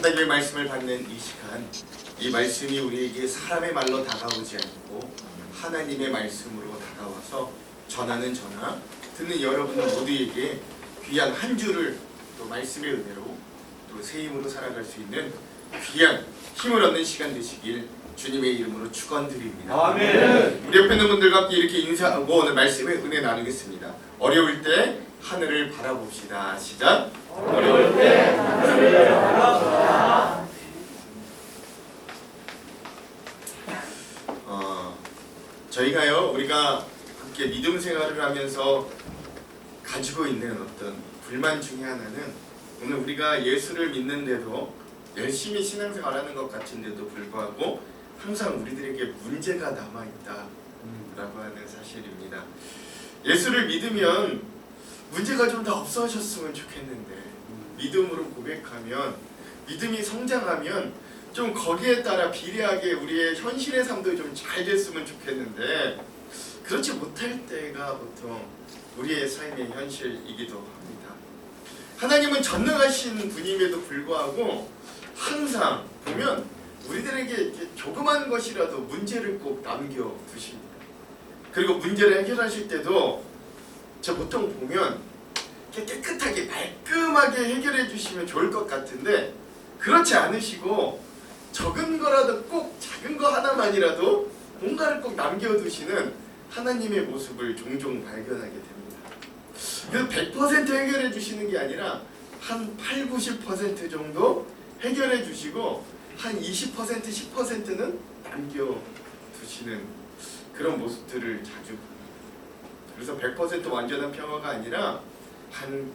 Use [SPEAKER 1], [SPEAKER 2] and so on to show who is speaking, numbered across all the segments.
[SPEAKER 1] 하나님의 말씀을 받는 이 시간, 이 말씀이 우리에게 사람의 말로 다가오지 않고 하나님의 말씀으로 다가와서 전하는 전하, 듣는 여러분 모두에게 귀한 한 주를 또 말씀의 은혜로 또 새 힘으로 살아갈 수 있는 귀한 힘을 얻는 시간 되시길 주님의 이름으로 축원드립니다.
[SPEAKER 2] 아멘.
[SPEAKER 1] 우리 옆에 있는 분들과 함께 이렇게 인사하고 오늘 말씀의 은혜 나누겠습니다. 어려울 때 하늘을 바라봅시다. 시작.
[SPEAKER 2] 어려울 때 하늘을 바라봅시다.
[SPEAKER 1] 저희가요, 우리가 함께 믿음 생활을 하면서 가지고 있는 어떤 불만 중에 하나는, 오늘 우리가 예수를 믿는데도 열심히 신앙생활하는 것 같은데도 불구하고 항상 우리들에게 문제가 남아있다라고 하는 사실입니다. 예수를 믿으면 문제가 좀 더 없어졌으면 좋겠는데, 믿음으로 고백하면, 믿음이 성장하면 좀 거기에 따라 비례하게 우리의 현실의 삶도 좀 잘 됐으면 좋겠는데, 그렇지 못할 때가 보통 우리의 삶의 현실이기도 합니다. 하나님은 전능하신 분임에도 불구하고 항상 보면 우리들에게 조그만 것이라도 문제를 꼭 남겨두십니다. 그리고 문제를 해결하실 때도 저 보통 보면 깨끗하게 말끔하게 해결해 주시면 좋을 것 같은데, 그렇지 않으시고 적은 거라도 꼭 작은 거 하나만이라도 뭔가를 꼭 남겨두시는 하나님의 모습을 종종 발견하게 됩니다. 그래서 100% 해결해 주시는 게 아니라 한 8, 90% 정도 해결해 주시고 한 20%, 10%는 남겨두시는 그런 모습들을 자주 봅니다. 그래서 100% 완전한 평화가 아니라 한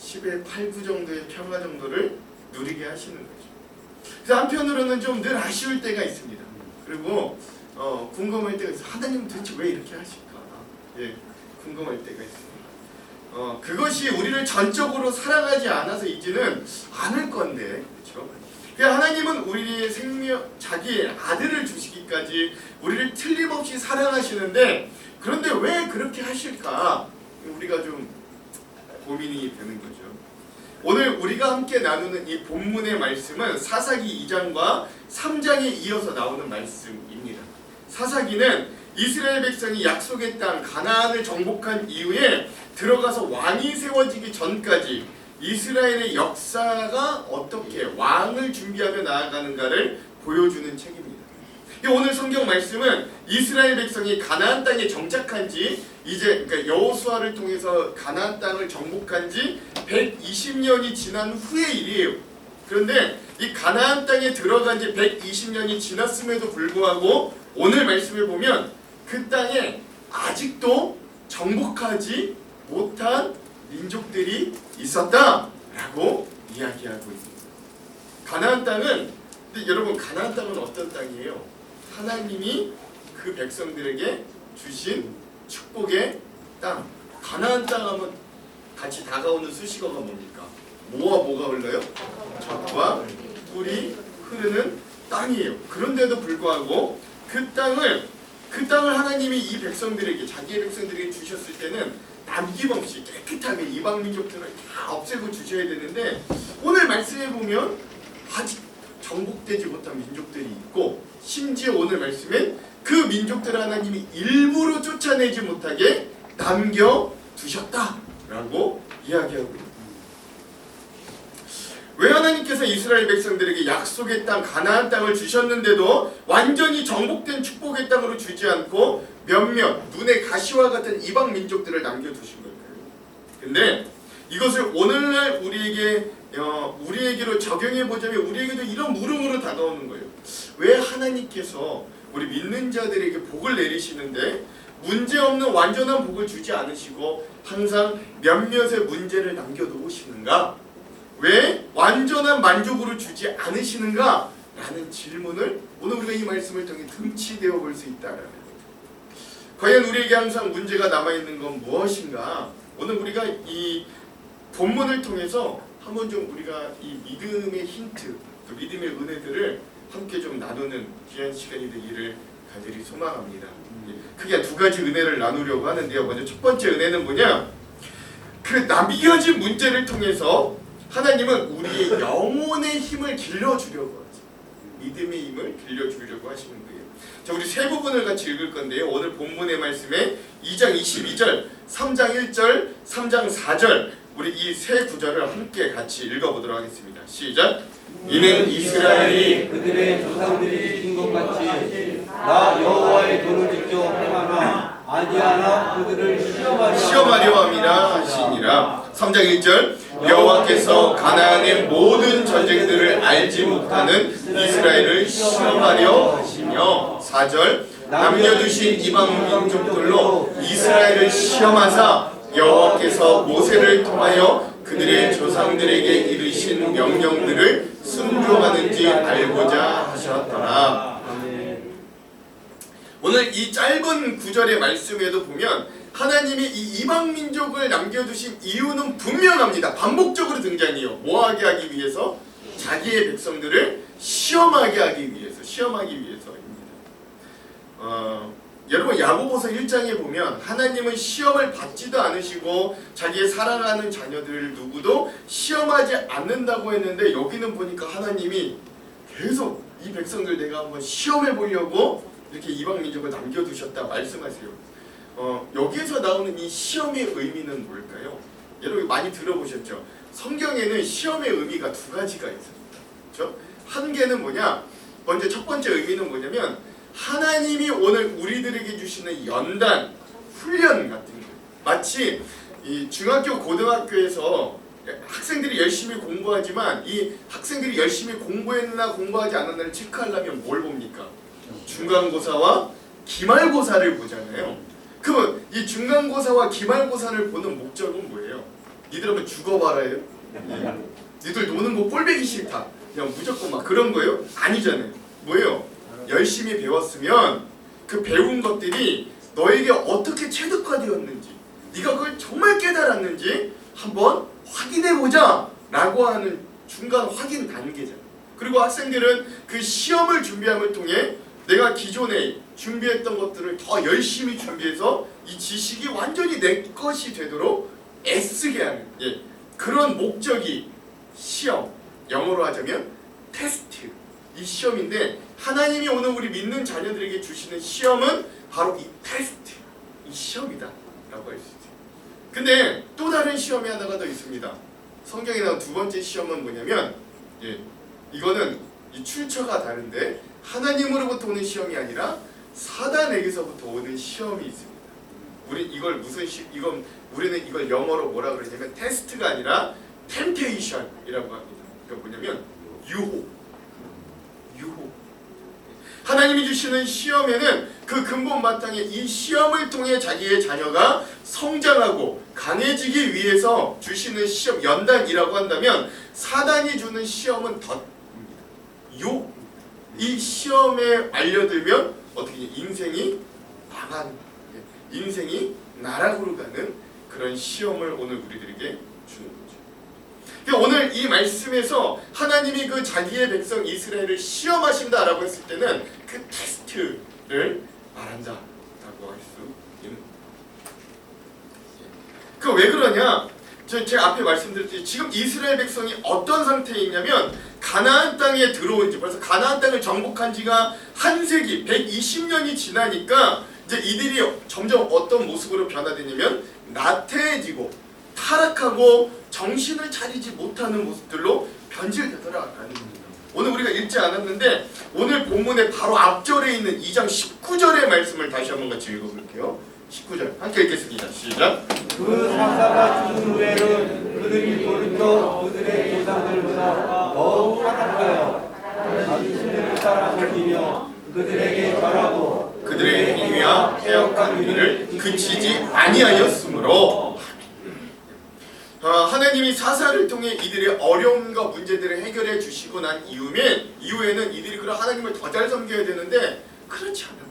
[SPEAKER 1] 10의 8, 9 정도의 평화 정도를 누리게 하시는 거죠. 그래서 한편으로는 좀 늘 아쉬울 때가 있습니다. 그리고 궁금할 때가 있어요. 하나님은 도대체 왜 이렇게 하실까? 예, 궁금할 때가 있습니다. 그것이 우리를 전적으로 사랑하지 않아서이지는 않을 건데, 그렇죠? 하나님은 우리의 생명, 자기의 아들을 주시기까지 우리를 틀림없이 사랑하시는데, 그런데 왜 그렇게 하실까? 우리가 좀 고민이 되는 거죠. 오늘 우리가 함께 나누는 이 본문의 말씀은 사사기 2장과 3장에 이어서 나오는 말씀입니다. 사사기는 이스라엘 백성이 약속의 땅 가나안을 정복한 이후에 들어가서 왕이 세워지기 전까지 이스라엘의 역사가 어떻게 왕을 준비하며 나아가는가를 보여주는 책입니다. 오늘 성경 말씀은 이스라엘 백성이 가나안 땅에 정착한 지 이제 그러니까 여호수아를 통해서 가나안 땅을 정복한 지 120년이 지난 후의 일이에요. 그런데 이 가나안 땅에 들어간 지 120년이 지났음에도 불구하고 오늘 말씀을 보면 그 땅에 아직도 정복하지 못한 민족들이 있었다라고 이야기하고 있습니다. 가나안 땅은, 근데 여러분, 가나안 땅은 어떤 땅이에요? 하나님이 그 백성들에게 주신 축복의 땅. 가나안 땅 하면 같이 다가오는 수식어가 뭡니까? 뭐와 뭐가 흘러요? 젖과 꿀이 흐르는 땅이에요. 그런데도 불구하고 그 땅을 하나님이 이 백성들에게, 자기의 백성들에게 주셨을 때는 남김없이 깨끗하게 이방 민족들을 다 없애고 주셔야 되는데, 오늘 말씀에 보면 아직 정복되지 못한 민족들이 있고, 심지어 오늘 말씀엔 그 민족들 하나님이 일부러 쫓아내지 못하게 남겨두셨다라고 이야기하고 있습니다. 왜 하나님께서 이스라엘 백성들에게 약속의 땅 가나안 땅을 주셨는데도 완전히 정복된 축복의 땅으로 주지 않고 몇몇 눈의 가시와 같은 이방 민족들을 남겨두신 걸까요? 근데 이것을 오늘날 우리에게로 적용해 보자면 우리에게도 이런 물음으로 다가오는 거예요. 왜 하나님께서 우리 믿는 자들에게 복을 내리시는데 문제없는 완전한 복을 주지 않으시고 항상 몇몇의 문제를 남겨놓으시는가? 왜 완전한 만족으로 주지 않으시는가? 라는 질문을 오늘 우리가 이 말씀을 통해 등치되어 볼 수 있다라는 거예요. 과연 우리에게 항상 문제가 남아있는 건 무엇인가? 오늘 우리가 이 본문을 통해서 한번 좀 우리가 이 믿음의 힌트, 또 믿음의 은혜들을 함께 좀 나누는 귀한 시간이 되기를 간절히 소망합니다. 크게 두 가지 은혜를 나누려고 하는데요. 먼저 첫 번째 은혜는 뭐냐? 그 남겨진 문제를 통해서 하나님은 우리의 영혼의 힘을 길러주려고 하죠. 믿음의 힘을 길러주려고 하시는 거예요. 자, 우리 세 부분을 같이 읽을 건데요. 오늘 본문의 말씀에 2장 22절, 3장 1절, 3장 4절 우리 이 세 구절을 함께 같이 읽어보도록 하겠습니다. 시작! 이는 이스라엘이
[SPEAKER 2] 그들의 조상들이 지킨 것 같이 나 여호와의 도를 지켜 행하나 아니하나 그들을
[SPEAKER 1] 시험하려 함이라 하시니라. 3장 1절 여호와께서 가나안의 모든 전쟁들을 알지 못하는 이스라엘을 시험하려 하시며 4절 남겨두신 이방 민족들로 이스라엘을 시험하사 여호와께서 모세를 통하여 그들의 조상들에게 이르신 명령들을 순종하는지 알고자 하셨더라. 오늘 이 짧은 구절의 말씀에도 보면 하나님이 이 이방 민족을 남겨두신 이유는 분명합니다. 반복적으로 등장해요. 뭐하게 하기 위해서? 자기의 백성들을 시험하게 하기 위해서입니다. 여러분 야고보서 1장에 보면 하나님은 시험을 받지도 않으시고 자기의 사랑하는 자녀들 누구도 시험하지 않는다고 했는데 여기는 보니까 하나님이 계속 이 백성들 내가 한번 시험해 보려고 이렇게 이방 민족을 남겨두셨다 말씀하세요. 여기에서 나오는 이 시험의 의미는 뭘까요? 여러분 많이 들어보셨죠? 성경에는 시험의 의미가 두 가지가 있습니다. 그렇죠? 한 개는 뭐냐? 먼저 첫 번째 의미는 뭐냐면 하나님이 오늘 우리들에게 주시는 연단, 훈련 같은 거예요. 마치 이 중학교, 고등학교에서 학생들이 열심히 공부하지만 이 학생들이 열심히 공부했나 공부하지 않았나를 체크하려면 뭘 봅니까? 중간고사와 기말고사를 보잖아요. 그러면 이 중간고사와 기말고사를 보는 목적은 뭐예요? 니들 한번 죽어봐라요? 니들 노는 거 꼴배기 싫다. 그냥 무조건 막 그런 거예요? 아니잖아요. 뭐예요? 열심히 배웠으면 그 배운 것들이 너에게 어떻게 체득화되었는지 네가 그걸 정말 깨달았는지 한번 확인해보자 라고 하는 중간 확인 단계잖아요. 그리고 학생들은 그 시험을 준비함을 통해 내가 기존에 준비했던 것들을 더 열심히 준비해서 이 지식이 완전히 내 것이 되도록 애쓰게 하는 그런 목적이 시험, 영어로 하자면 테스트, 이 시험인데 하나님이 오늘 우리 믿는 자녀들에게 주시는 시험은 바로 이 테스트, 이 시험이다 라고 할 수 있어요. 근데 또 다른 시험이 하나가 더 있습니다. 성경에 나온 두 번째 시험은 뭐냐면 이거는 이 출처가 다른데 하나님으로부터 오는 시험이 아니라 사단에게서부터 오는 시험이 있습니다. 우리는 이걸 영어로 뭐라 그러냐면 테스트가 아니라 템테이션이라고 합니다. 그러니까 뭐냐면 유혹. 하나님이 주시는 시험에는 그 근본 바탕에 이 시험을 통해 자기의 자녀가 성장하고 강해지기 위해서 주시는 시험, 연단이라고 한다면 사단이 주는 시험은 덧입니다. 이 시험에 알려들면 어떻게 인생이 망하는, 인생이 나락으로 가는 그런 시험을 오늘 우리들에게 주는 거죠. 오늘 이 말씀에서 하나님이 그 자기의 백성 이스라엘을 시험하신다라고 했을 때는 그 테스트를 말한다라고 할 수 있는. 그 왜 그러냐? 제가 앞에 말씀드렸듯이 지금 이스라엘 백성이 어떤 상태에 있냐면 가나안 땅에 들어온 지 벌써 가나안 땅을 정복한 지가 한 세기 120년이 지나니까 이제 이들이 점점 어떤 모습으로 변화되냐면 나태해지고 타락하고 정신을 차리지 못하는 모습들로 변질되더라라는 겁니다. 오늘 우리가 읽지 않았는데 오늘 본문의 바로 앞절에 있는 2장 19절의 말씀을 다시 한번 같이 읽어볼게요. 19절 함께 읽겠습니다. 시작.
[SPEAKER 2] 그 사사가 죽은 후에는 그들이 돌이켜 그들의 조상들보다 더욱 타락하여 자신들을 따라 섬기며 그들에게 절하고
[SPEAKER 1] 그들의 행위와 해역한 일을 그치지 아니하였으므로 하나님이 사사를 통해 이들의 어려움과 문제들을 해결해 주시고 난 이후에는 이들이 그런 하나님을 더 잘 섬겨야 되는데 그렇지 않았다.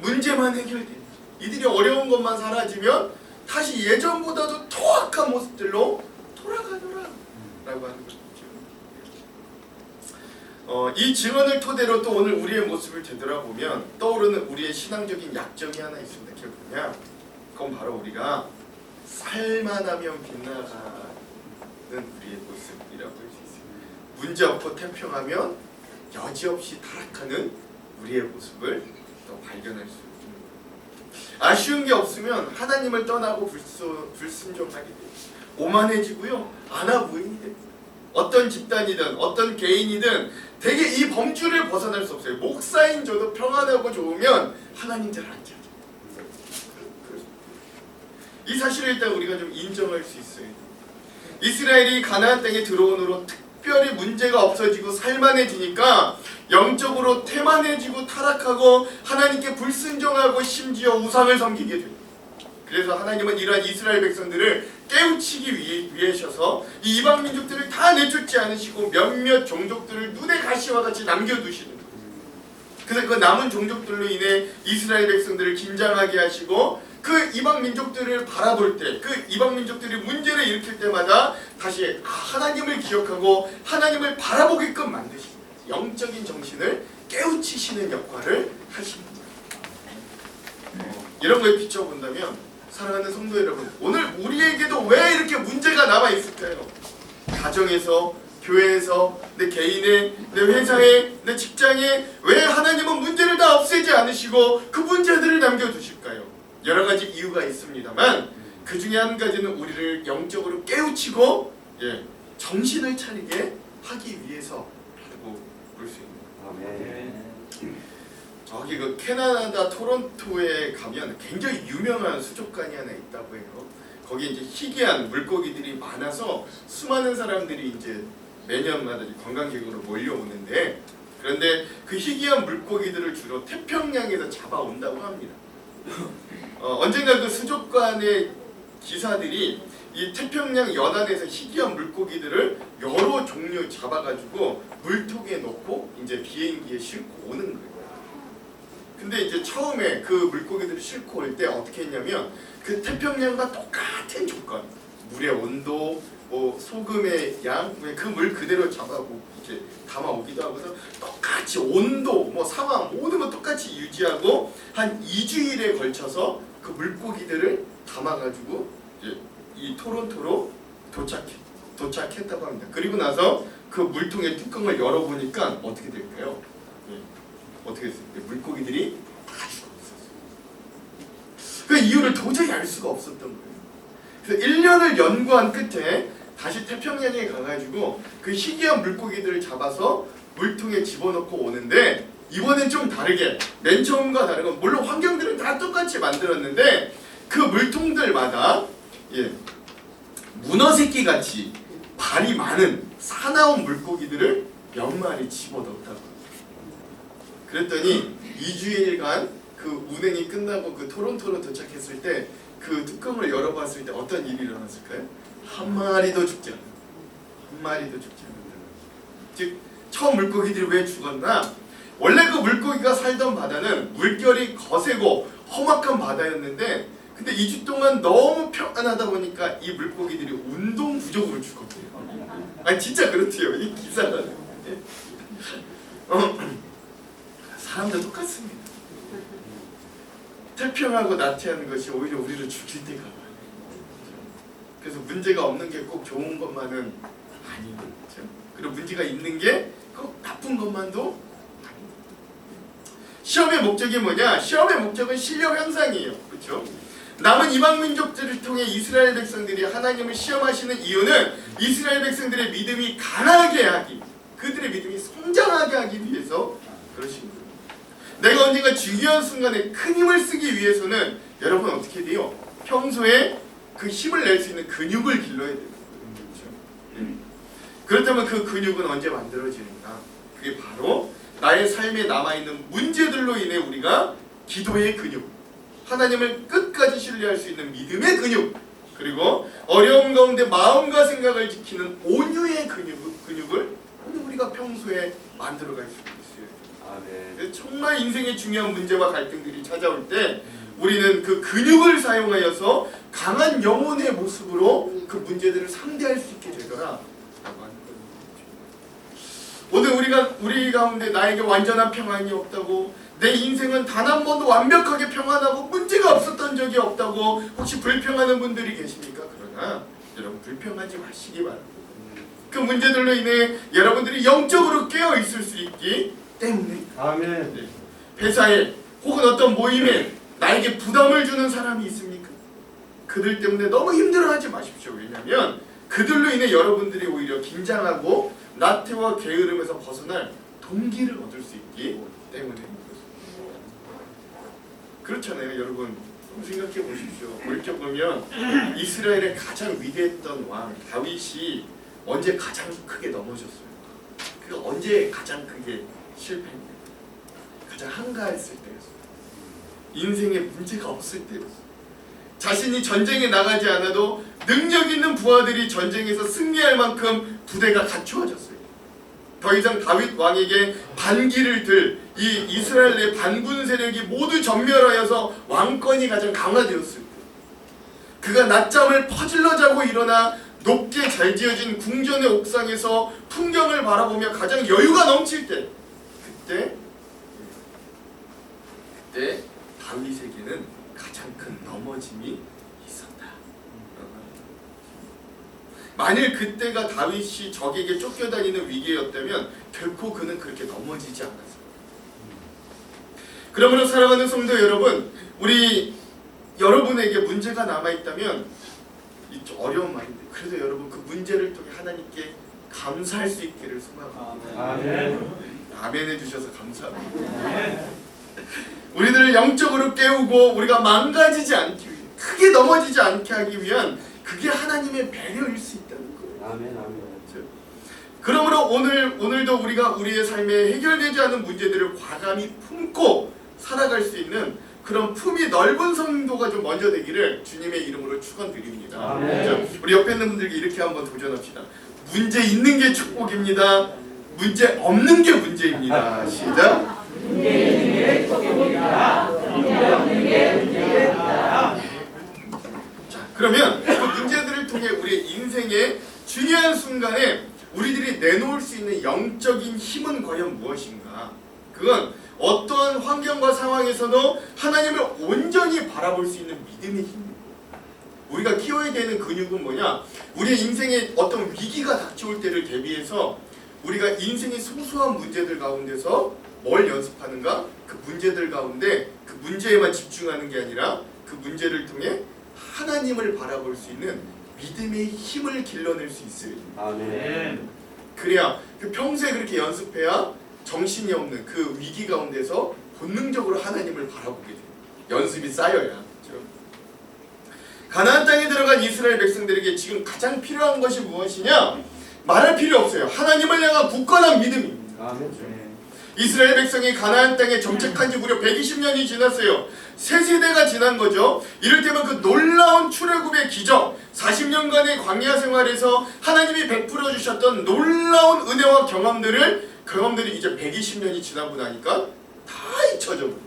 [SPEAKER 1] 문제만 해결됩니다. 이들이 어려운 것만 사라지면 다시 예전보다도 더 악한 모습들로 돌아가더라 라고 하는 거죠. 이 증언을 토대로 또 오늘 우리의 모습을 되돌아보면 떠오르는 우리의 신앙적인 약점이 하나 있습니다. 그게 뭐냐? 그건 바로 우리가 살만하면 빛나가는 우리의 모습이라고 할 수 있어요. 문제 없고 태평하면 여지없이 타락하는 우리의 모습을 또 발견할 수 있습니다. 아쉬운 게 없으면 하나님을 떠나고 불순종하게 돼요. 오만해지고요, 안아 보이게 돼요. 어떤 집단이든 어떤 개인이든 되게 이 범주를 벗어날 수 없어요. 목사인 저도 평안하고 좋으면 하나님 잘 안 찾아요. 이 사실을 일단 우리가 좀 인정할 수 있어요. 이스라엘이 가나안 땅에 들어온 후로 특별히 문제가 없어지고 살만해지니까 영적으로 태만해지고 타락하고 하나님께 불순종하고 심지어 우상을 섬기게 돼요. 그래서 하나님은 이러한 이스라엘 백성들을 깨우치기 위해셔서 이 이방 민족들을 다 내쫓지 않으시고 몇몇 종족들을 눈의 가시와 같이 남겨두시는 거예요. 그래서 그 남은 종족들로 인해 이스라엘 백성들을 긴장하게 하시고 그 이방 민족들을 바라볼 때, 그 이방 민족들이 문제를 일으킬 때마다 다시 하나님을 기억하고 하나님을 바라보게끔 만드십니다. 영적인 정신을 깨우치시는 역할을 하십니다. 이런 거에 비춰본다면 사랑하는 성도 여러분, 오늘 우리에게도 왜 이렇게 문제가 남아 있을까요? 가정에서, 교회에서, 내 개인의, 내 회사에, 내 직장에 왜 하나님은 문제를 다 없애지 않으시고 그 문제들을 남겨두실까요? 여러 가지 이유가 있습니다만 그 중에 한 가지는 우리를 영적으로 깨우치고 정신을 차리게 하기 위해서라고 볼 수 있습니다. 저기 그 캐나다 토론토에 가면 굉장히 유명한 수족관이 하나 있다고 해요. 거기 이제 희귀한 물고기들이 많아서 수많은 사람들이 이제 매년마다 관광객으로 몰려오는데, 그런데 그 희귀한 물고기들을 주로 태평양에서 잡아온다고 합니다. 언젠가 그 수족관의 기사들이 이 태평양 연안에서 희귀한 물고기들을 여러 종류 잡아가지고 물통에 넣고 이제 비행기에 싣고 오는 거예요. 근데 이제 처음에 그 물고기들을 싣고 올 때 어떻게 했냐면 그 태평양과 똑같은 조건, 물의 온도, 뭐 소금의 양, 그 물 그대로 잡아오고 이렇게 담아오기도 하고서 똑같이 온도, 뭐 상황 모든 거 똑같이 유지하고 한 2주일에 걸쳐서 그 물고기들을 담아가지고 이제 이 토론토로 도착했다고 합니다. 그리고 나서 그 물통의 뚜껑을 열어보니까 어떻게 될까요? 어떻게 됐습니까? 물고기들이 다 죽어 있었어요. 그 이유를 도저히 알 수가 없었던 거예요. 그래서 1년을 연구한 끝에 다시 태평양에 가가지고 그 희귀한 물고기들을 잡아서 물통에 집어넣고 오는데, 이번엔 좀 다르게, 맨 처음과 다른 건 물론 환경들은 다 똑같이 만들었는데 그 물통들마다 문어 새끼 같이 발이 많은 사나운 물고기들을 몇 마리 집어넣었다고. 그랬더니 2주일간 그 운행이 끝나고 그 토론토로 도착했을 때 그 뚜껑을 열어봤을 때 어떤 일이 일어났을까요? 한 마리도 죽지 않아요. 한 마리도 죽지 않는다. 즉 처음 물고기들이 왜 죽었나? 원래 그 물고기가 살던 바다는 물결이 거세고 험악한 바다였는데, 근데 2주 동안 너무 평안하다 보니까 이 물고기들이 운동 부족으로 죽었대요. 아니 진짜 그렇대요. 이 기사가. 사람도 똑같습니다. 태평하고 나태한 것이 오히려 우리를 죽일 때가 많아요. 그래서 문제가 없는 게 꼭 좋은 것만은 아니고, 그렇죠? 그리고 문제가 있는 게 꼭 나쁜 것만도 아니고. 시험의 목적이 뭐냐? 시험의 목적은 실력 향상이에요. 그렇죠? 남은 이방 민족들을 통해 이스라엘 백성들이 하나님을 시험하시는 이유는 이스라엘 백성들의 믿음이 강하게 하기, 그들의 믿음이 성장하게 하기 위해서 그러신 거예요. 내가 언젠가 중요한 순간에 큰 힘을 쓰기 위해서는 여러분 어떻게 돼요? 평소에 그 힘을 낼 수 있는 근육을 길러야 돼요. 그렇죠? 그렇다면 그 근육은 언제 만들어지는가? 그게 바로 나의 삶에 남아있는 문제들로 인해 우리가 기도의 근육, 하나님을 끝까지 신뢰할 수 있는 믿음의 근육, 그리고 어려움 가운데 마음과 생각을 지키는 온유의 근육을 우리가 평소에 만들어갈 수 있어요. 정말 인생의 중요한 문제와 갈등들이 찾아올 때 우리는 그 근육을 사용하여서 강한 영혼의 모습으로 그 문제들을 상대할 수 있게 되더라. 오늘 우리 가운데 나에게 완전한 평안이 없다고, 내 인생은 단 한 번도 완벽하게 평안하고 문제가 없었던 적이 없다고 혹시 불평하는 분들이 계십니까? 그러나 여러분 불평하지 마시기 바랍니다. 그 문제들로 인해 여러분들이 영적으로 깨어 있을 수 있기 때문에
[SPEAKER 2] 아멘.
[SPEAKER 1] 회사에 혹은 어떤 모임에 나에게 부담을 주는 사람이 있습니까? 그들 때문에 너무 힘들어하지 마십시오. 왜냐하면 그들로 인해 여러분들이 오히려 긴장하고 나태와 게으름에서 벗어날 동기를 얻을 수 있기 때문에 그렇잖아요. 여러분 생각해 보십시오. 돌이켜 보면 이스라엘의 가장 위대했던 왕 다윗이 언제 가장 크게 넘어졌어요? 그 언제 가장 크게 실패했나요? 가장 한가했을 때였어요. 인생에 문제가 없을 때였어요. 자신이 전쟁에 나가지 않아도 능력 있는 부하들이 전쟁에서 승리할 만큼 부대가 갖추어졌어요. 더 이상 다윗 왕에게 반기를 들 이 이스라엘 내 반군 세력이 모두 전멸하여서 왕권이 가장 강화되었을 때, 그가 낮잠을 퍼질러 자고 일어나 높게 잘 지어진 궁전의 옥상에서 풍경을 바라보며 가장 여유가 넘칠 때, 그때 다윗에게는 가장 큰 넘어짐이 있었다. 만일 그때가 다윗이 적에게 쫓겨다니는 위기였다면 결코 그는 그렇게 넘어지지 않았어요. 그러므로 사랑하는 성도 여러분, 우리 여러분에게 문제가 남아있다면 좀 어려운 말인데 그래도 여러분 그 문제를 통해 하나님께 감사할 수 있기를 소망합니다.
[SPEAKER 2] 아멘.
[SPEAKER 1] 아멘 해주셔서 감사합니다. 우리들을 영적으로 깨우고 우리가 망가지지 않기 위해, 크게 넘어지지 않게 하기 위한 그게 하나님의 배려일 수 있다는 거예요.
[SPEAKER 2] 아멘. 아멘.
[SPEAKER 1] 그러므로 오늘도 우리가 우리의 삶에 해결되지 않은 문제들을 과감히 품고 살아갈 수 있는 그런 품이 넓은 성도가 좀 먼저 되기를 주님의 이름으로 축원드립니다.
[SPEAKER 2] 아멘.
[SPEAKER 1] 우리 옆에 있는 분들께 이렇게 한번 도전합시다. 문제 있는 게 축복입니다. 문제 없는 게 문제입니다. 시작.
[SPEAKER 3] 문제 있는 게 축복입니다. 문제 없는 게 문제입니다.
[SPEAKER 1] 자, 그러면 그 문제들을 통해 우리의 인생의 중요한 순간에 우리들이 내놓을 수 있는 영적인 힘은 과연 무엇인가? 그건 어떠한 환경과 상황에서도 하나님을 온전히 바라볼 수 있는 믿음의 힘입니다. 우리가 키워야 되는 근육은 뭐냐? 우리의 인생에 어떤 위기가 닥쳐올 때를 대비해서 우리가 인생의 소소한 문제들 가운데서 뭘 연습하는가? 그 문제들 가운데 그 문제에만 집중하는 게 아니라 그 문제를 통해 하나님을 바라볼 수 있는 믿음의 힘을 길러낼 수 있어요.
[SPEAKER 2] 아멘.
[SPEAKER 1] 그래야 그 평소에 그렇게 연습해야 정신이 없는 그 위기 가운데서 본능적으로 하나님을 바라보게 돼요. 연습이 쌓여야. 그렇죠? 가나안 땅에 들어간 이스라엘 백성들에게 지금 가장 필요한 것이 무엇이냐? 말할 필요 없어요. 하나님을 향한 굳건한 믿음입니다.
[SPEAKER 2] 아멘.
[SPEAKER 1] 이스라엘 백성이 가나안 땅에 정착한 지 무려 120년이 지났어요. 세 세대가 지난 거죠. 이를테면 그 놀라운 출애굽의 기적, 40년간의 광야 생활에서 하나님이 베풀어 주셨던 놀라운 은혜와 경험들이 이제 120년이 지나고 나니까 다 잊혀져 버렸어요.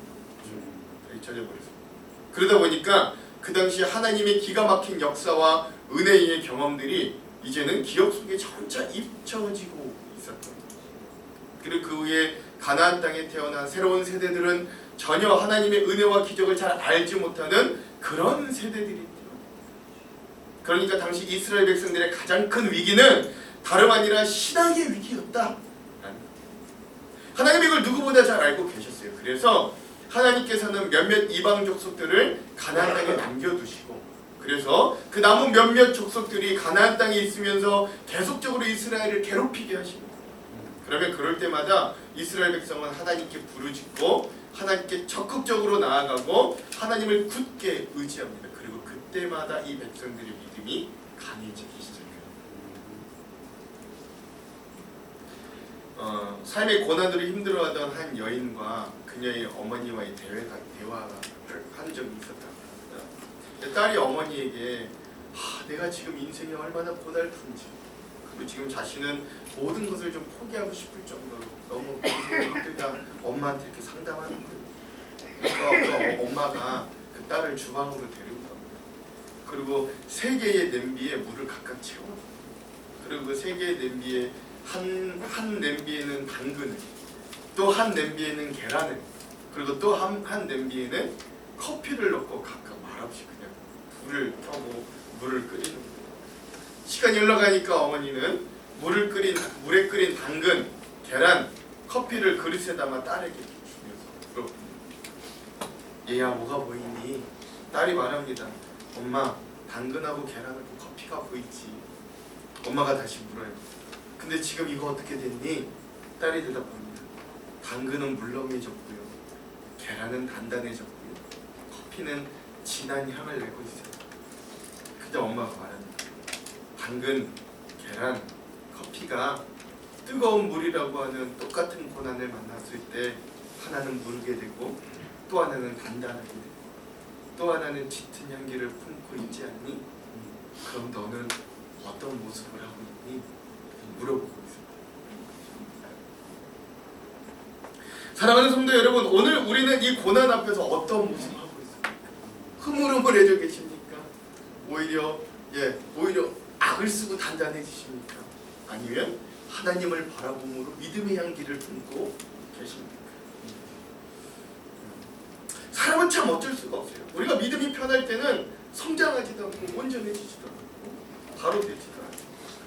[SPEAKER 1] 그러다 보니까 그 당시 하나님의 기가 막힌 역사와 은혜의 경험들이 이제는 기억 속에 점차 잊혀지고 있었던 거예요. 그리고 그 후에 가나안 땅에 태어난 새로운 세대들은 전혀 하나님의 은혜와 기적을 잘 알지 못하는 그런 세대들이 태어나요. 그러니까 당시 이스라엘 백성들의 가장 큰 위기는 다름 아니라 신앙의 위기였다. 하나님이 이걸 누구보다 잘 알고 계셨어요. 그래서 하나님께서는 몇몇 이방 족속들을 가나안 땅에 남겨두시고, 그래서 그 남은 몇몇 족속들이 가나안 땅에 있으면서 계속적으로 이스라엘을 괴롭히게 하십니다. 그러면 그럴 때마다 이스라엘 백성은 하나님께 부르짖고 하나님께 적극적으로 나아가고 하나님을 굳게 의지합니다. 그리고 그때마다 이 백성들의 믿음이 강해지기 시작해요. 삶의 고난으로 힘들어하던 한 여인과 그녀의 어머니와의 대화를 한 적이 있었다. 딸이 어머니에게 내가 지금 인생이 얼마나 고달픈지, 그리고 지금 자신은 모든 것을 좀 포기하고 싶을 정도로 너무 힘들다 엄마한테 이렇게 상담하는 거예요. 그러니까 엄마가 그 딸을 주방으로 데리고 갑니다. 그리고 3개의 냄비에 물을 각각 채워요. 그리고 그 3개의 냄비에 한 냄비에는 당근을, 또 한 냄비에는 계란을, 그리고 또 한 냄비에는 커피를 넣고 각각 말없이 그냥 불을 켜고 물을 끓이는 거예요. 시간이 흘러가니까 어머니는 물에 끓인 당근, 계란, 커피를 그릇에 담아 딸에게 주면서 물어봅니다. 얘야 뭐가 보이니? 딸이 말합니다. 엄마 당근하고 계란하고 커피가 보이지. 엄마가 다시 물어요. 근데 지금 이거 어떻게 됐니? 딸이 대답합니다. 당근은 물렁해졌고요. 계란은 단단해졌고요. 커피는 진한 향을 내고 있어요. 그때 엄마가 말합니다. 당근, 계란, 커피가 뜨거운 물이라고 하는 똑같은 고난을 만났을 때 하나는 무르게 되고 또 하나는 단단하게 되고 또 하나는 짙은 향기를 품고 있지 않니? 그럼 너는 어떤 모습을 하고 있니? 물어보고 있습니다. 사랑하는 성도 여러분, 오늘 우리는 이 고난 앞에서 어떤 모습을 하고 있습니까? 흐물흐물해져 계십니까? 오히려 악을 쓰고 단단해지십니까? 아니면 하나님을 바라봄으로 믿음의 향기를 품고 계십니까? 사람은 참 어쩔 수가 없어요. 우리가 믿음이 편할 때는 성장하지도 않고 온전해지지도 않고 바로 되지도 않고,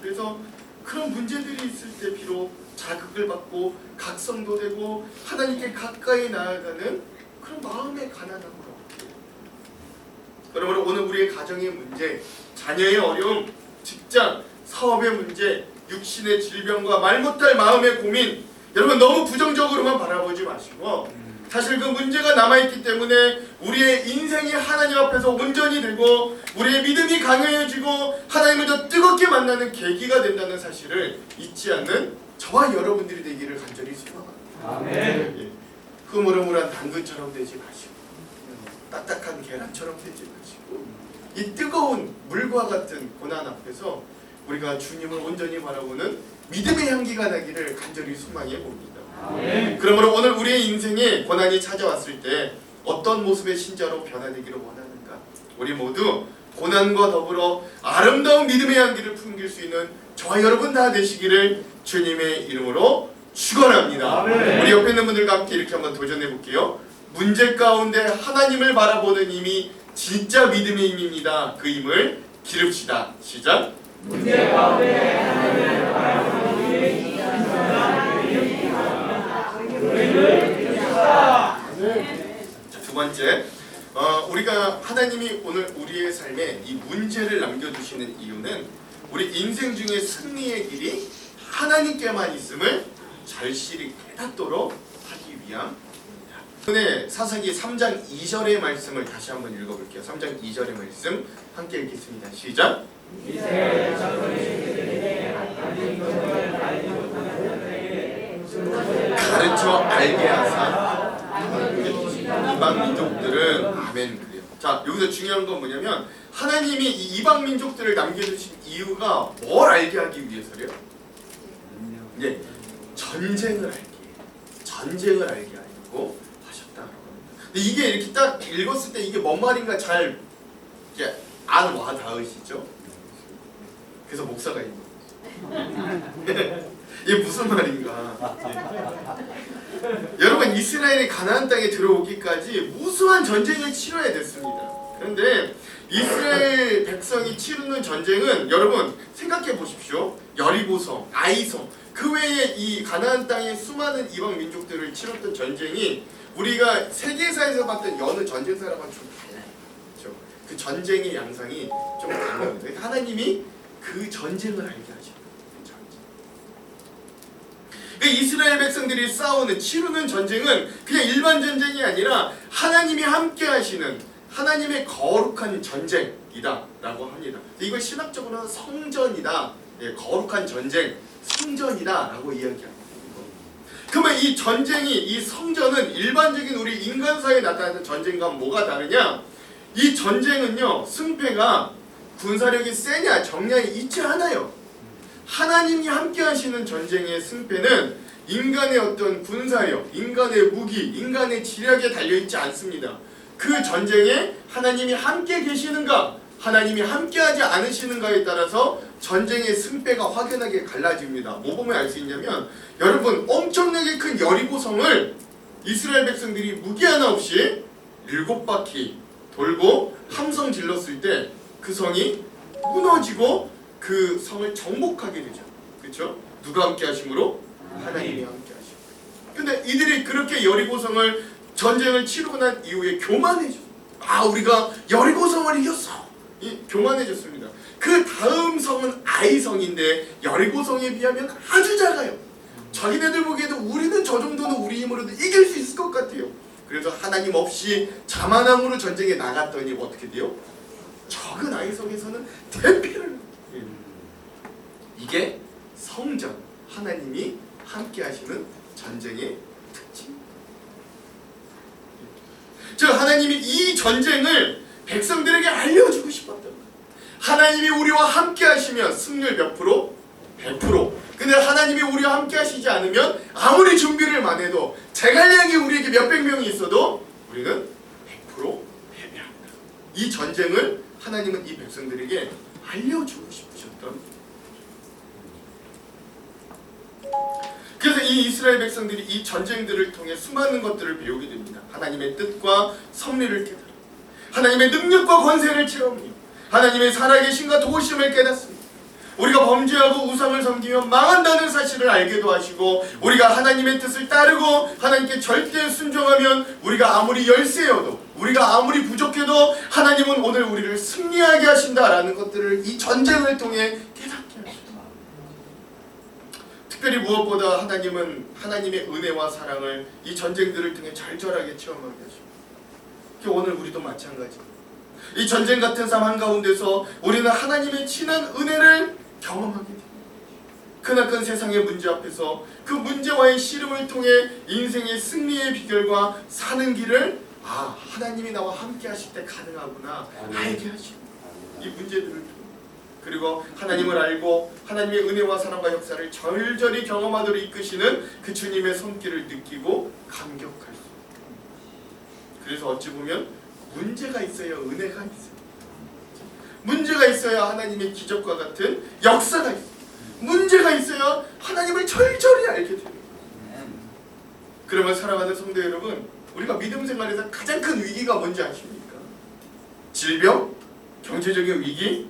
[SPEAKER 1] 그래서 그런 문제들이 있을 때 비록 자극을 받고 각성도 되고 하나님께 가까이 나아가는 그런 마음의 가난함으로, 그러므로 오늘 우리의 가정의 문제, 자녀의 어려움, 직장, 사업의 문제, 육신의 질병과 말 못할 마음의 고민, 여러분 너무 부정적으로만 바라보지 마시고 사실 그 문제가 남아있기 때문에 우리의 인생이 하나님 앞에서 온전히 되고 우리의 믿음이 강해지고 하나님을 더 뜨겁게 만나는 계기가 된다는 사실을 잊지 않는 저와 여러분들이 되기를 간절히 소망합니다.
[SPEAKER 2] 아멘.
[SPEAKER 1] 흐물흐물한 당근처럼 되지 마시고 딱딱한 계란처럼 되지 마시고 이 뜨거운 물과 같은 고난 앞에서 우리가 주님을 온전히 바라보는 믿음의 향기가 나기를 간절히 소망해 봅니다.
[SPEAKER 2] 아멘.
[SPEAKER 1] 그러므로 오늘 우리의 인생에 고난이 찾아왔을 때 어떤 모습의 신자로 변화되기를 원하는가? 우리 모두 고난과 더불어 아름다운 믿음의 향기를 풍길 수 있는 저와 여러분 다 되시기를 주님의 이름으로 축원합니다.
[SPEAKER 2] 아멘.
[SPEAKER 1] 우리 옆에 있는 분들과 함께 이렇게 한번 도전해 볼게요. 문제 가운데 하나님을 바라보는 힘이 진짜 믿음의 힘입니다. 그 힘을 기릅시다. 시작.
[SPEAKER 3] 문제 가운데 하나님을 바라보는 힘이
[SPEAKER 1] 자, 두 번째, 우리가 하나님이 오늘 우리의 삶에 이 문제를 남겨두시는 이유는 우리 인생 중에 승리의 길이 하나님께만 있음을 절실히 깨닫도록 하기 위함입니다. 오늘 사사기 3장 2절의 말씀을 다시 한번 읽어볼게요. 3장 2절의 말씀 함께 읽겠습니다. 시작. 가르쳐 알게 하사 이방 민족들은 아멘. 그래요. 자, 여기서 중요한 건 뭐냐면 하나님이 이 이방 민족들을 남겨주신 이유가 뭘 알게 하기 위해서래요? 네, 전쟁을 알게 하려고 하셨다라고 합니다. 근데 이게 이렇게 딱 읽었을 때 이게 뭔 말인가 잘 이렇게 안 와 닿으시죠? 그래서 목사가 있는 거죠. 이게 무슨 말인가? 여러분, 이스라엘이 가나안 땅에 들어오기까지 무수한 전쟁을 치러야 됐습니다. 그런데 이스라엘 백성이 치르는 전쟁은 여러분 생각해 보십시오. 여리고성, 아이성, 그 외에 이 가나안 땅의 수많은 이방 민족들을 치렀던 전쟁이 우리가 세계사에서 봤던 여느 전쟁사랑은 좀 달라요. 그렇죠? 그 전쟁의 양상이 좀 달라요. 하나님이 그 전쟁을 알게 하시는 그 이스라엘 백성들이 싸우는 치르는 전쟁은 그냥 일반 전쟁이 아니라 하나님이 함께 하시는 하나님의 거룩한 전쟁이다 라고 합니다. 이걸 신학적으로는 성전이다, 거룩한 전쟁, 성전이다 라고 이야기합니다. 그러면 이 전쟁이, 이 성전은 일반적인 우리 인간사에 나타나는 전쟁과 뭐가 다르냐? 이 전쟁은요, 승패가 군사력이 세냐 적냐에 있지 않아요. 하나님이 함께 하시는 전쟁의 승패는 인간의 어떤 군사력, 인간의 무기, 인간의 지략에 달려있지 않습니다. 그 전쟁에 하나님이 함께 계시는가, 하나님이 함께하지 않으시는가에 따라서 전쟁의 승패가 확연하게 갈라집니다. 뭐 보면 알 수 있냐면 여러분, 엄청나게 큰 여리고성을 이스라엘 백성들이 무기 하나 없이 7바퀴 돌고 함성 질렀을 때 그 성이 무너지고 그 성을 정복하게 되죠. 그렇죠? 누가 함께 하심으로? 하나님이 함께 하심. 근데 이들이 그렇게 여리고성을 전쟁을 치르고 난 이후에 교만해져. 아, 우리가 여리고성을 이겼어. 교만해졌습니다. 그 다음 성은 아이성인데 여리고성에 비하면 아주 작아요. 자기네들 보기에도 우리는 저 정도는 우리 힘으로도 이길 수 있을 것 같아요. 그래서 하나님 없이 자만함으로 전쟁에 나갔더니 어떻게 돼요? 적은 아이성에서는 대피를. 이게 성전, 하나님이 함께 하시는 전쟁의 특징. 즉 하나님이 이 전쟁을 백성들에게 알려주고 싶었던 거예요. 하나님이 우리와 함께 하시면 승률 몇 프로? 100%. 근데 하나님이 우리와 함께 하시지 않으면 아무리 준비를 많이 해도 제갈량이 우리에게 몇백 명이 있어도 우리는 100% 패배합니다. 이 전쟁을 하나님은 이 백성들에게 알려주고 싶으셨던. 그래서 이 이스라엘 백성들이 이 전쟁들을 통해 수많은 것들을 배우게 됩니다. 하나님의 뜻과 섭리를 깨달아 하나님의 능력과 권세를 체험하며 하나님의 살아계심과 도우심을 깨닫습니다. 우리가 범죄하고 우상을 섬기며 망한다는 사실을 알게도 하시고 우리가 하나님의 뜻을 따르고 하나님께 절대 순종하면 우리가 아무리 열세여도 우리가 아무리 부족해도 하나님은 오늘 우리를 승리하게 하신다라는 것들을 이 전쟁을 통해 깨닫게 하십니다. 특별히 무엇보다 하나님은 하나님의 은혜와 사랑을 이 전쟁들을 통해 절절하게 체험하게 하십니다. 오늘 우리도 마찬가지입니다. 이 전쟁 같은 삶 한가운데서 우리는 하나님의 진한 은혜를 경험하게 됩니다. 크나큰 세상의 문제 앞에서 그 문제와의 씨름을 통해 인생의 승리의 비결과 사는 길을 하나님이 나와 함께 하실 때 가능하구나 알게 하십니다. 이 문제들을 통해 그리고 하나님을 알고 하나님의 은혜와 사랑과 역사를 절절히 경험하도록 이끄시는 그 주님의 손길을 느끼고 감격할 수 있습니다. 그래서 어찌 보면 문제가 있어야 은혜가 있어요. 문제가 있어야 하나님의 기적과 같은 역사가 있어요. 문제가 있어야 하나님을 절절히 알게 돼요. 그러면 사랑하는 성도 여러분, 우리가 믿음 생활에서 가장 큰 위기가 뭔지 아십니까? 질병, 경제적인 위기,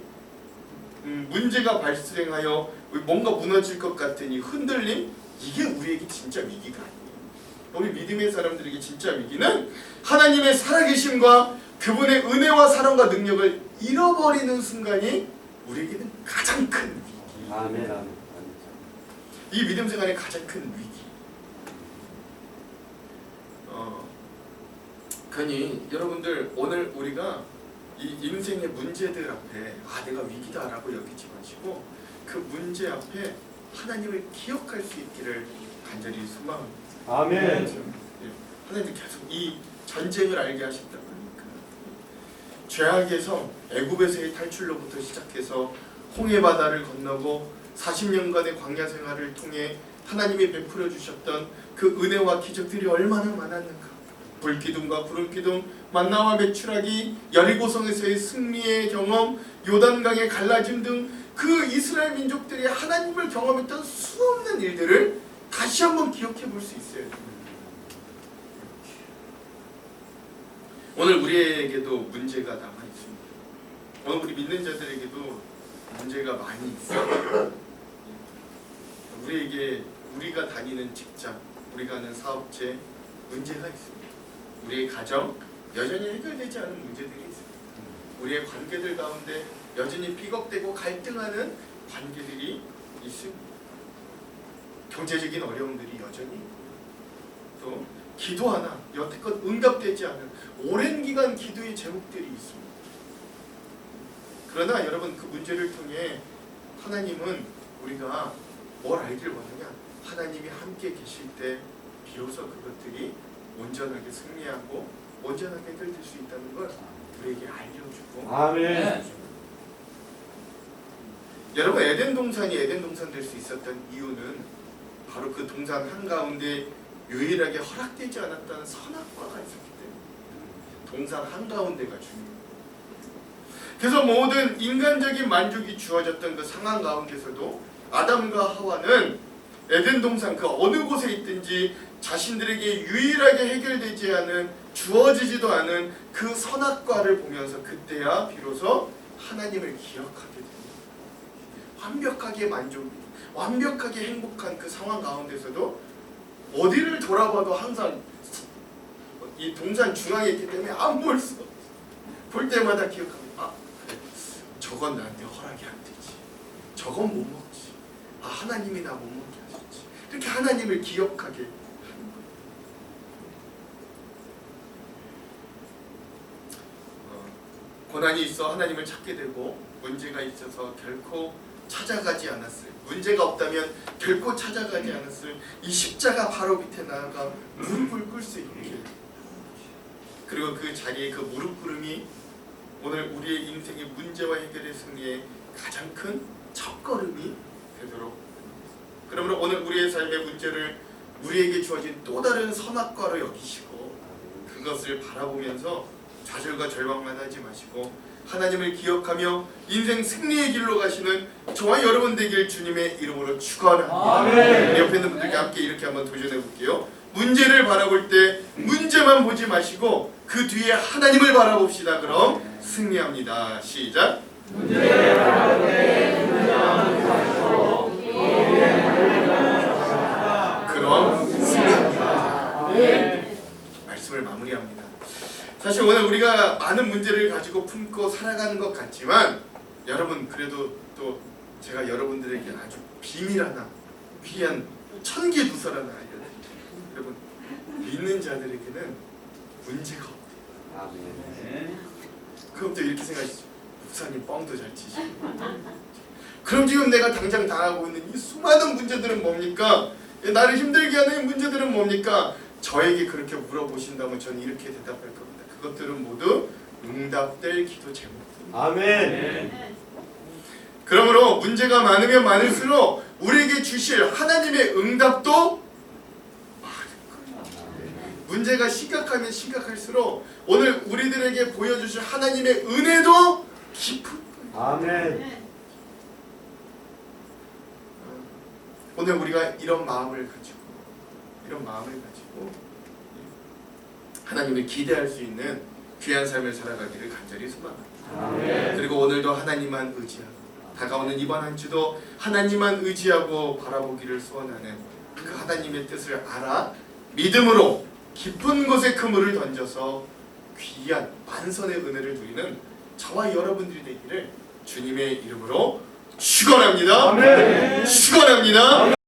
[SPEAKER 1] 문제가 발생하여 뭔가 무너질 것 같은 이 흔들림, 이게 우리에게 진짜 위기가 아니에요. 우리 믿음의 사람들에게 진짜 위기는 하나님의 살아계심과 그분의 은혜와 사랑과 능력을 잃어버리는 순간이 우리에게는 가장 큰 위기.
[SPEAKER 2] 아멘.
[SPEAKER 1] 이 믿음 생활의 가장 큰 위기. 그러니 여러분들 오늘 우리가 이 인생의 문제들 앞에 내가 위기다라고 여기지 마시고 그 문제 앞에 하나님을 기억할 수 있기를 간절히 소망합니다.
[SPEAKER 2] 아멘.
[SPEAKER 1] 하나님 계속 이 전쟁을 알게 하셨다고 하니까 죄악의 성 애굽에서의 탈출로부터 시작해서 홍해 바다를 건너고 40년간의 광야 생활을 통해 하나님이 베풀어 주셨던 그 은혜와 기적들이 얼마나 많았는가. 불기둥과 구름기둥, 만나와 메추라기, 여리고성에서의 승리의 경험, 요단강의 갈라짐 등 그 이스라엘 민족들이 하나님을 경험했던 수없는 일들을 다시 한번 기억해 볼 수 있어요. 오늘 우리에게도 문제가 남아 있습니다. 오늘 우리 믿는 자들에게도 문제가 많이 있어요. 우리가 다니는 직장, 우리가 하는 사업체 문제가 있습니다. 우리의 가정 여전히 해결되지 않은 문제들이 있습니다. 우리의 관계들 가운데 여전히 삐걱대고 갈등하는 관계들이 있습니다. 경제적인 어려움들이 여전히 또 기도 하나 여태껏 응답되지 않은 오랜 기간 기도의 제목들이 있습니다. 그러나 여러분 그 문제를 통해 하나님은 우리가 뭘 알길 원하냐? 하나님이 함께 계실 때 비로소 그것들이 온전하게 승리하고 온전하게 해결될 수 있다는 걸 우리에게 알려주고
[SPEAKER 2] 아멘.
[SPEAKER 1] 여러분 에덴 동산이 에덴 동산 될 수 있었던 이유는 바로 그 동산 한가운데 유일하게 허락되지 않았던 선악과가 있었기 때문에 동산 한가운데가 중요해요. 그래서 모든 인간적인 만족이 주어졌던 그 상황 가운데서도 아담과 하와는 에덴 동산 그 어느 곳에 있든지 자신들에게 유일하게 해결되지 않은 주어지지도 않은 그 선악과를 보면서 그때야 비로소 하나님을 기억하게 됩니다. 완벽하게 만족이 완벽하게 행복한 그 상황 가운데서도 어디를 돌아봐도 항상 이 동산 중앙에 있기 때문에 안 볼 수 없어. 볼 때마다 기억합니다. 아, 그래. 저건 나한테 허락이 안 되지. 저건 못 먹지. 아, 하나님이 나 못 먹게 하셨지. 이렇게 하나님을 기억하게 하는 거예요. 고난이 있어 하나님을 찾게 되고 문제가 있어서 결코 찾아가지 않았을, 문제가 없다면 결코 찾아가지 않았을 이 십자가 바로 밑에 나아가 무릎을 꿇을 수 있게, 그리고 그 자리에 그 무릎 꿇음이 오늘 우리의 인생의 문제와 해결의 승리의 가장 큰 첫걸음이 되도록, 그러므로 오늘 우리의 삶의 문제를 우리에게 주어진 또 다른 선악과로 여기시고 그것을 바라보면서 좌절과 절망만 하지 마시고 하나님을 기억하며 인생 승리의 길로 가시는 저와 여러분 되길 주님의 이름으로 축원합니다.
[SPEAKER 2] 아멘.
[SPEAKER 1] 옆에 있는 분들께 함께 이렇게 한번 도전해 볼게요. 문제를 바라볼 때 문제만 보지 마시고 그 뒤에 하나님을 바라봅시다. 그럼 승리합니다. 시작.
[SPEAKER 3] 문제를 바라볼 때 문제만 보지 마시고
[SPEAKER 1] 그럼 승리합니다. 말씀을 마무리합니다. 사실 오늘 우리가 많은 문제를 가지고 품고 살아가는 것 같지만 여러분, 그래도 또 제가 여러분들에게 아주 비밀 하나, 귀한 천개누설 하나 알려드릴게요. 여러분, 믿는 자들에게는 문제가 없대요.
[SPEAKER 2] 아멘.
[SPEAKER 1] 그럼 또 이렇게 생각하시죠. 목사님 뻥도 잘 치시고. 그럼 지금 내가 당장 당하고 있는 이 수많은 문제들은 뭡니까? 나를 힘들게 하는 문제들은 뭡니까? 저에게 그렇게 물어보신다면 저는 이렇게 대답할 겁니다. 그것들은 모두 응답될 기도 제목입니다.
[SPEAKER 2] 아멘.
[SPEAKER 1] 그러므로 문제가 많으면 많을수록 우리에게 주실 하나님의 응답도 많을 거예요. 문제가 심각하면 심각할수록 오늘 우리들에게 보여주실 하나님의 은혜도 깊은 거예요.
[SPEAKER 2] 아멘.
[SPEAKER 1] 오늘 우리가 이런 마음을 가지고 하나님을 기대할 수 있는 귀한 삶을 살아가기를 간절히 소망합니다.
[SPEAKER 2] 아멘.
[SPEAKER 1] 그리고 오늘도 하나님만 의지하고 다가오는 이번 한 주도 하나님만 의지하고 바라보기를 소원하는 그 하나님의 뜻을 알아 믿음으로 기쁜 곳에 그물을 던져서 귀한 만선의 은혜를 누리는 저와 여러분들이 되기를 주님의 이름으로 축원합니다.
[SPEAKER 2] 아멘.
[SPEAKER 1] 축원합니다.